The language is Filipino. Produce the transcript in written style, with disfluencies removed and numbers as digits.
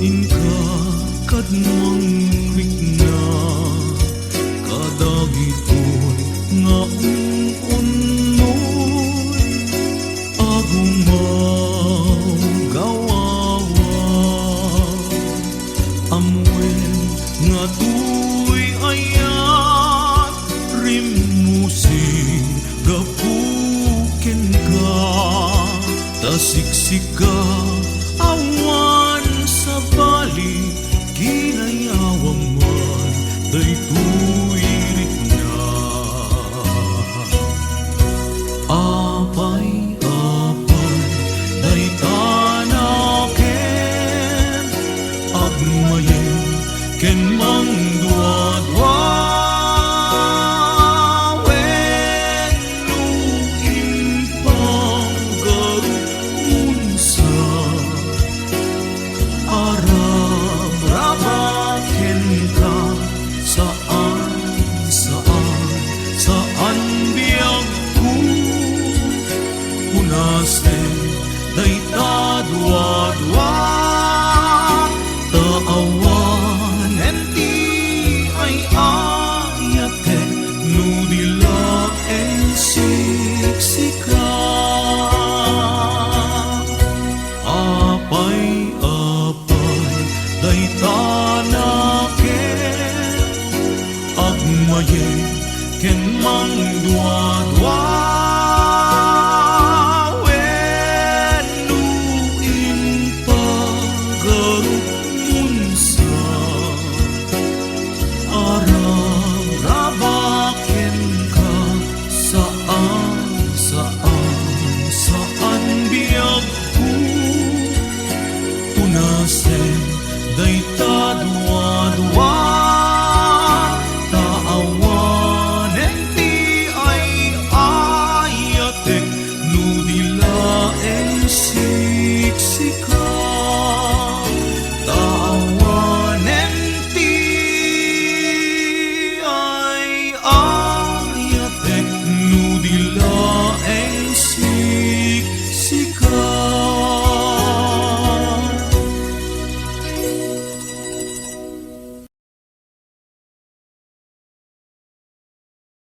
inka kadmang kwikna kadagitoy nga unmoy agumaw gawawa amuel nga tuy ayat rimusing gapuken ka tasiksika awan sa bali ginayawang man daytoy na apay daytanaken agmayen ken mangduadwa dua-dua taawan enti ay ayate nudila en siksika apay daytanaken agmayen ken mangdua-dua dayta